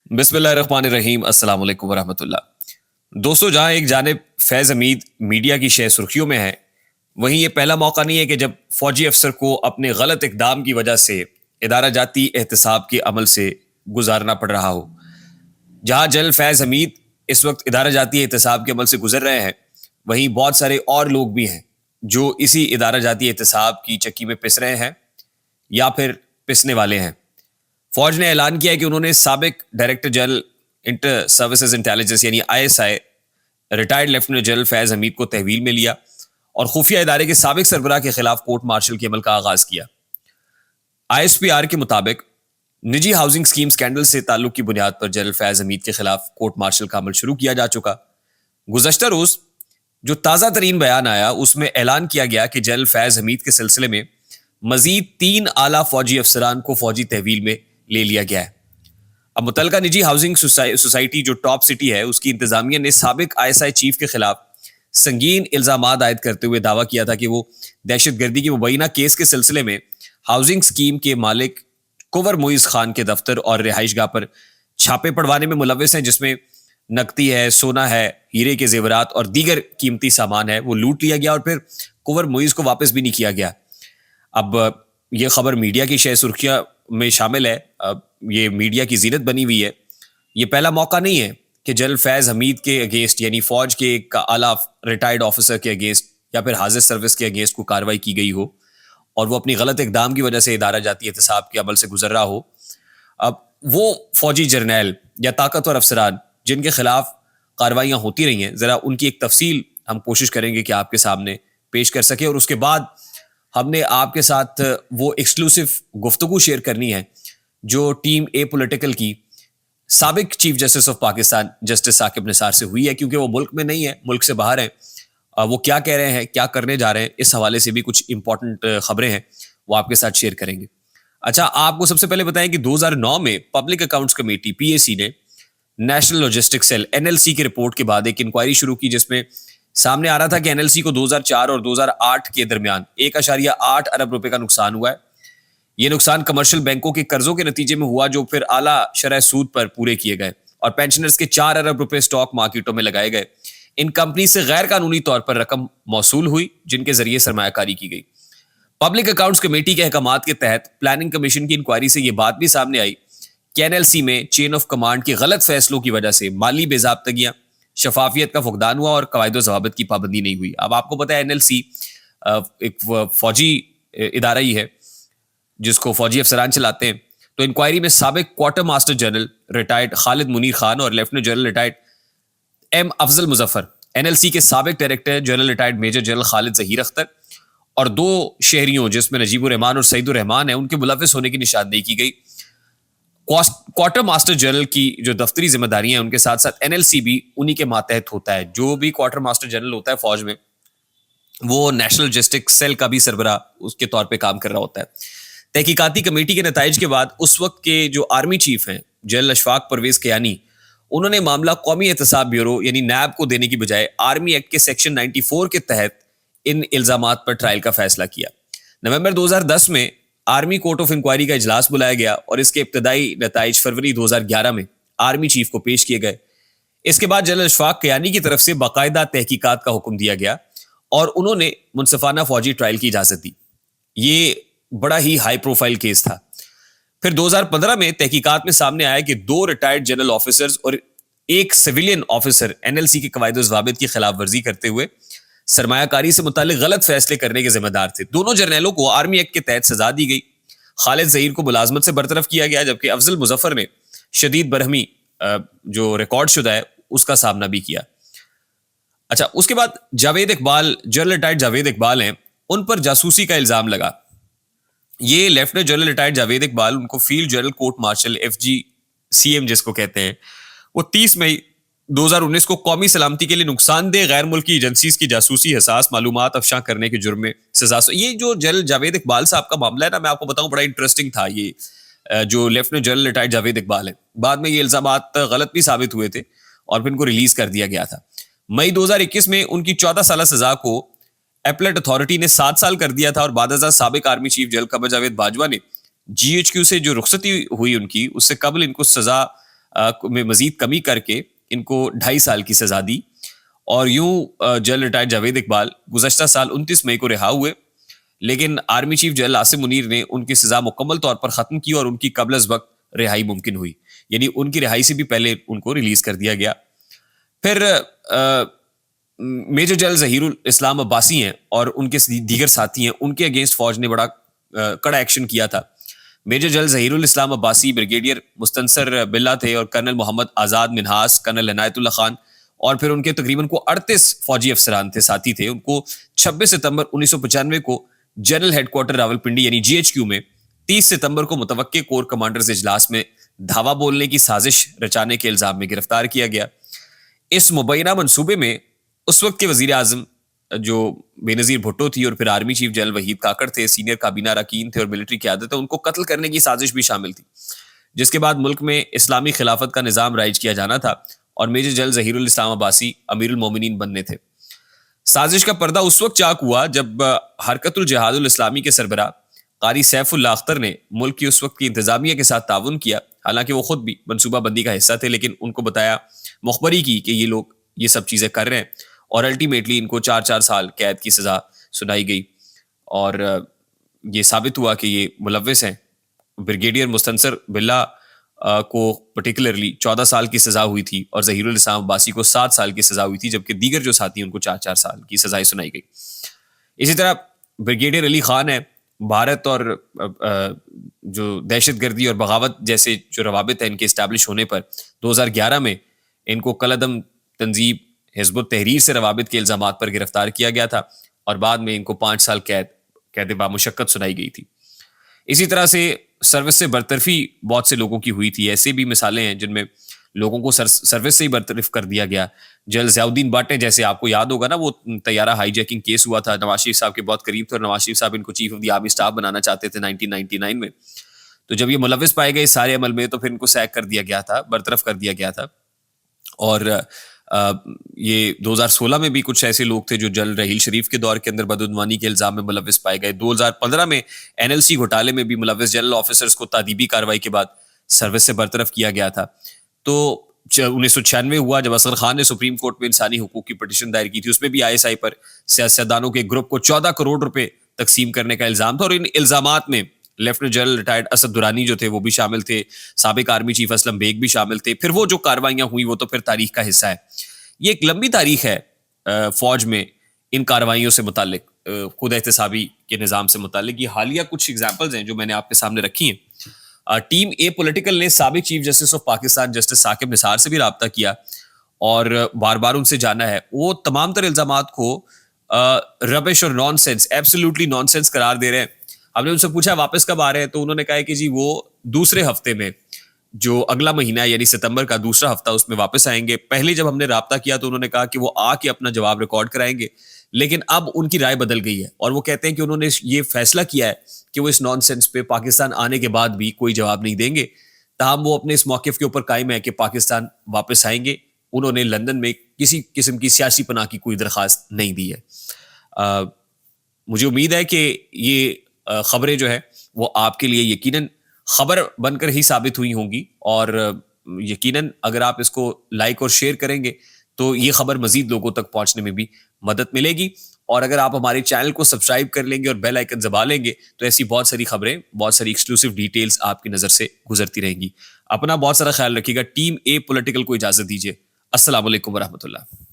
बिस्मिल्लाहिर्रहमानिर्रहीम। अस्सलाम वालेकुम वरहमतुल्लाह। दोस्तों, जहाँ एक जानिब फैज़ हमीद मीडिया की शह सुर्खियों में है, वहीं ये पहला मौका नहीं है कि जब फौजी अफसर को अपने गलत इकदाम की वजह से इदारा जाती एहतसाब के अमल से गुजारना पड़ रहा हो। जहाँ जनरल फैज़ हमीद इस वक्त इदारा जाती एहतसाब के अमल से गुजर रहे हैं, वहीं बहुत सारे और लोग भी हैं जो इसी इदारा जाती एहतसाब की चक्की में पिस रहे हैं या फिर पिसने वाले हैं। फौज ने ऐलान किया है कि उन्होंने साबिक director general inter services intelligence यानी ISI retired lieutenant general Faiz Hameed को तहवील में लिया और खुफिया इदारे के साबिक सरबराह के खिलाफ कोर्ट मार्शल के अमल का आगाज किया। आईएसपीआर के मुताबिक निजी हाउसिंग स्कीम स्कैंडल से ताल्लुक की बुनियाद पर जनरल फैज हमीद के खिलाफ कोर्ट मार्शल का अमल शुरू किया जा चुका। गुज़श्ता रोज जो ताज़ा तरीन बयान आया उसमें ऐलान किया गया कि जनरल फैज हमीद के सिलसिले में मजीद 3 आला फौजी अफसरान को फौजी तहवील में ले लिया गया है। अब मुतलका निजी हाउसिंग सोसाइटी जो टॉप सिटी है, उसकी इंतजामिया ने साबिक आईएसआई चीफ के खिलाफ संगीन इल्जाम आयद करते हुए दावा किया था कि वो दहशत गर्दी की मुबैना केस के सिलसिले में हाउसिंग स्कीम के मालिक कुंवर मुइज खान के दफ्तर और रिहाइश गाह पर छापे पड़वाने में मुलविस हैं, जिसमें नकदी है, सोना है, हीरे के जेवरात और दीगर कीमती सामान है, वो लूट लिया गया और फिर कुंवर मुइज को वापस भी नहीं किया गया। अब ये खबर मीडिया की शह सुर्खियां में शामिल है। अब ये मीडिया की जीनत बनी हुई है। ये पहला मौका नहीं है कि जनरल फैज हमीद के अगेंस्ट यानी फौज के एक आला रिटायर्ड ऑफिसर के अगेंस्ट या फिर हाजिर सर्विस के अगेंस्ट को कार्रवाई की गई हो और वो अपनी गलत इकदाम की वजह से इदारा जाती एहतसाब के अमल से गुजर रहा हो। अब वो फौजी जर्नैल या ताकतवर अफसरान जिनके खिलाफ कार्रवाइयाँ होती रही हैं, ज़रा उनकी एक तफसील हम कोशिश करेंगे कि आपके सामने पेश कर सके और उसके बाद हमने आपके साथ वो एक्सक्लूसिव गुफ्तगू शेयर करनी है जो टीम ए पॉलिटिकल की साबिक chief justice of Pakistan justice Saqib Nisar से हुई है, क्योंकि वो मुल्क में नहीं है, मुल्क से बाहर है। वो क्या कह रहे हैं, क्या करने जा रहे हैं, इस हवाले से भी कुछ इंपॉर्टेंट खबरें हैं, वो आपके साथ शेयर करेंगे। अच्छा, आपको सबसे पहले बताएं कि 2009 में पब्लिक अकाउंट्स कमेटी पीएसी ने नेशनल लॉजिस्टिक्स सेल एनएलसी की रिपोर्ट के बाद एक इंक्वायरी शुरू की, जिसमें सामने आ रहा था कि एनएलसी को 2004 और 2008 के दरमियान 1.8 अरब रुपए का नुकसान हुआ है। ये नुकसान कमर्शियल बैंकों के कर्जों के नतीजे में हुआ जो फिर आला शरह सूद पर पूरे किए गए और पेंशनर्स के 4 अरब रुपए स्टॉक मार्केटों में लगाए गए। इन कंपनी से गैर कानूनी तौर पर रकम मौसूल हुई जिनके जरिए सरमायाकारी की गई। पब्लिक अकाउंट्स कमेटी के अहकामात के तहत प्लानिंग कमीशन की इंक्वायरी से यह बात भी सामने आई कि एनएलसी में चेन ऑफ कमांड के गलत फैसलों की वजह से माली बेजाब्तगियां, शफाफियत का फुकदान हुआ और कवायद ज़वाबित की पाबंदी नहीं हुई। अब आपको पता है एनएलसी एक फौजी इदारा ही है जिसको फौजी अफसरान चलाते हैं। तो इंक्वायरी में साबिक quarter master general retired Khalid Munir Khan और lieutenant general retired M Afzal Muzaffar, NLC के साबिक director general retired major general Khalid Zaheer Akhtar और 2 शहरियों जिसमें नजीबुर रहमान और सईदुर रहमान है, उनके मुलविस होने की निशानदेही की गई। क्वार्टर मास्टर जनरल की जो दफ्तरी जिम्मेदारियां हैं उनके साथ साथ एनएलसी भी उन्हीं के मातहत होता है। जो भी क्वार्टर मास्टर जनरल होता है फौज में, वो नेशनल लॉजिस्टिक्स सेल का भी सरबराह उसके तौर पे काम कर रहा होता है। तहकीकाती कमेटी के नताइज के बाद उस वक्त के जो आर्मी चीफ हैं जनरल अशफाक परवेज कियानी, उन्होंने मामला कौमी एहतसाब ब्यूरो यानी नैब को देने की बजाय आर्मी एक्ट के सेक्शन 94 के तहत इन इल्जामात पर ट्रायल का फैसला किया। नवंबर 2010 में आर्मी कोर्ट ऑफ इंक्वायरी का इजलास बुलाया गया और इसके इब्तदाई नताइज फरवरी 2011 में आर्मी चीफ को पेश किए गए। इसके बाद जनरल अशफाक कियानी की तरफ से बाकायदा तहकीकात का हुक्म दिया गया और उन्होंने मुनसफाना फौजी ट्रायल की इजाजत दी। ये बड़ा ही हाई प्रोफाइल केस था। फिर 2015 में तहकीकात में सामने आया कि 2 रिटायर्ड जनरल ऑफिसर्स और एक सिविलियन ऑफिसर एनएलसी की कवायद ज़वाबित की खिलाफ वर्जी करते हुए सरमायाकारी से मुतालिक गलत फैसले करने के जिम्मेदार थे। दोनों जर्नैलों को आर्मी एक्ट के तहत सजा दी गई। खालिद जहीर को मुलाजमत से बरतरफ किया गया, जबकि अफजल मुजफ्फर ने शदीद बरहमी जो रिकॉर्ड शुदा है उसका सामना भी किया। अच्छा, उसके बाद जावेद इकबाल, जनरल रिटायर्ड जावेद इकबाल हैं, उन पर जासूसी का इल्जाम लगा। ये lieutenant general retired Javed Iqbal, उनको field general court martial FGCM जिसको कहते हैं, वो 30 मई 2019 को कौमी सलामती के लिए नुकसानदेह गैर मुल्की एजेंसीज की जासूसी हसास मालूमात अफशा करने के जुर्म में सजा। ये जो जनरल जावेद इकबाल साहब का मामला है ना, मैं आपको बताऊं बड़ा इंटरेस्टिंग था। ये जो lieutenant general retired Javed Iqbal है, बाद में ये इल्जामात गलत भी साबित हुए थे और फिर इनको रिलीज कर दिया गया था। मई 2021 में उनकी 14 साल सजा को एपलेट अथॉरिटी ने 7 साल कर दिया था और बाद साबिक army chief general Qamar Javed Bajwa ने GHQ से जो रुखसती हुई उनकी, उससे कबल इनको सजा میں مزید کمی کر کے ان کو 2.5 سال کی سزا دی. اور یوں جنرل ریٹائرڈ جاوید اقبال گزشتہ سال 29 مئی کو رہا ہوئے، لیکن army chief general Asim Munir نے ان کی سزا مکمل طور پر ختم کی اور ان کی قبل از وقت رہائی ممکن ہوئی. یعنی ان کی رہائی سے بھی پہلے ان کو ریلیز کر دیا گیا. پھر میجر جنرل ظہیر الاسلام عباسی ہیں اور ان کے دیگر ساتھی ہیں، ان کے اگینسٹ فوج نے بڑا کڑا ایکشن کیا تھا. میجر جنرل ظہیر الاسلام عباسی بریگیڈیئر مستنصر بلّہ تھے، اور کرنل محمد آزاد منہاس، کرنل عنایت اللہ خان، اور پھر ان کے تقریباً 38 فوجی افسران تھے، ساتھی تھے. ان کو 26 ستمبر 1995 کو جنرل ہیڈ کوارٹر راولپنڈی یعنی GHQ میں 30 ستمبر کو متوقع کور کمانڈرز اجلاس میں دھاوا بولنے کی سازش رچانے کے الزام میں گرفتار کیا گیا. اس مبینہ منصوبے میں اس وقت کے وزیر اعظم جو بے نظیر بھٹو تھی، اور پھر army chief general Waheed Kakar تھے، سینئر کابینہ اراکین تھے اور ملٹری قیادت ہے، ان کو قتل کرنے کی سازش بھی شامل تھی، جس کے بعد ملک میں اسلامی خلافت کا نظام رائج کیا جانا تھا اور میجر جنرل ظہیر الاسلام عباسی امیر المومنین بننے تھے. سازش کا پردہ اس وقت چاک ہوا جب حرکت الجہاد الاسلامی کے سربراہ قاری سیف اللہ اختر نے ملک کی اس وقت کی انتظامیہ کے ساتھ تعاون کیا. حالانکہ وہ خود بھی منصوبہ بندی کا حصہ تھے، لیکن ان کو بتایا، مخبری کی کہ یہ لوگ یہ سب چیزیں کر رہے ہیں، اور الٹیمیٹلی ان کو 4 سال قید کی سزا سنائی گئی. اور یہ ثابت ہوا کہ یہ ملوث ہیں. بریگیڈیئر مستنصر بلّہ کو پرٹیکولرلی 14 سال کی سزا ہوئی تھی، اور ظہیر الاسلام عباسی کو 7 سال کی سزا ہوئی تھی، جبکہ دیگر جو ساتھی ان کو 4 سال کی سزائیں سنائی گئی. اسی طرح بریگیڈیئر علی خان ہے. بھارت اور جو دہشت گردی اور بغاوت جیسے جو روابط ہیں ان کے اسٹیبلش ہونے پر 2011 میں ان کو کالعدم تنظیم حزب التحریر سے روابط کے الزامات پر گرفتار کیا گیا تھا، اور بعد میں ان کو 5 سال قید بامشقت سنائی گئی تھی. اسی طرح سے سروس سے برطرفی بہت سے لوگوں کی ہوئی تھی. ایسے بھی مثالیں ہیں جن میں لوگوں کو سروس سے ہی برطرف کر دیا گیا. جنرل ضیاء الدین بٹ ہیں، جیسے آپ کو یاد ہوگا نا، وہ طیارہ ہائی جیکنگ کیس ہوا تھا، نواز شریف صاحب کے بہت قریب تھے، اور نواز شریف صاحب ان کو chief of the army staff بنانا چاہتے تھے 1999 میں. تو جب یہ ملوث پائے گئے سارے عمل میں، تو پھر ان کو سیک کر دیا گیا تھا، برطرف کر دیا گیا تھا. اور یہ 2016 میں بھی کچھ ایسے لوگ تھے جو جنرل رحیل شریف کے دور کے اندر بدعنوانی کے الزام میں ملوث پائے گئے. 2015 میں NLC گھوٹالے میں بھی ملوث جنرل آفیسرز کو تادیبی کارروائی کے بعد سروس سے برطرف کیا گیا تھا. تو 1996 ہوا جب اصغر خان نے سپریم کورٹ میں انسانی حقوق کی پٹیشن دائر کی تھی. اس میں بھی ISI پر سیاستدانوں کے گروپ کو 14 کروڑ روپے تقسیم کرنے کا الزام تھا، اور ان الزامات میں lieutenant general retired Asad Durrani جو تھے وہ بھی شامل تھے، سابق آرمی چیف اسلم بیگ بھی شامل تھے. پھر وہ جو کاروائیاں ہوئیں وہ تو پھر تاریخ کا حصہ ہے. یہ ایک لمبی تاریخ ہے فوج میں ان کاروائیوں سے متعلق، خود احتسابی کے نظام سے متعلق. یہ حالیہ کچھ ایگزامپلز ہیں جو میں نے آپ کے سامنے رکھی ہیں. ٹیم اے پولیٹیکل نے سابق chief justice of Pakistan justice Saqib Nisar سے بھی رابطہ کیا اور بار بار ان سے جانا ہے. وہ تمام تر الزامات کو ربش اور naan sense, absolutely naan sense قرار دے رہے ہیں. ہم نے ان سے پوچھا واپس کب آ رہے ہیں، تو انہوں نے کہا کہ جی وہ دوسرے ہفتے میں، جو اگلا مہینہ ہے یعنی ستمبر کا دوسرا ہفتہ، اس میں واپس آئیں گے. پہلے جب ہم نے رابطہ کیا تو انہوں نے کہا کہ وہ آ کے اپنا جواب ریکارڈ کرائیں گے، لیکن اب ان کی رائے بدل گئی ہے، اور وہ کہتے ہیں کہ انہوں نے یہ فیصلہ کیا ہے کہ وہ اس نان سینس پہ پاکستان آنے کے بعد بھی کوئی جواب نہیں دیں گے. تاہم وہ اپنے اس موقف کے اوپر قائم ہے کہ پاکستان واپس آئیں گے. انہوں نے لندن میں کسی قسم کی سیاسی پناہ کی کوئی درخواست نہیں دی ہے. مجھے امید ہے کہ یہ خبریں جو ہے وہ آپ کے لیے یقیناً خبر بن کر ہی ثابت ہوئی ہوں گی، اور یقیناً اگر آپ اس کو لائک اور شیئر کریں گے تو یہ خبر مزید لوگوں تک پہنچنے میں بھی مدد ملے گی. اور اگر آپ ہمارے چینل کو سبسکرائب کر لیں گے اور بیل آئیکن دبا لیں گے تو ایسی بہت ساری خبریں، بہت ساری ایکسکلوسیو ڈیٹیلز آپ کی نظر سے گزرتی رہیں گی. اپنا بہت سارا خیال رکھیے گا. ٹیم اے پولیٹیکل کو اجازت دیجیے. السلام علیکم ورحمۃ اللہ.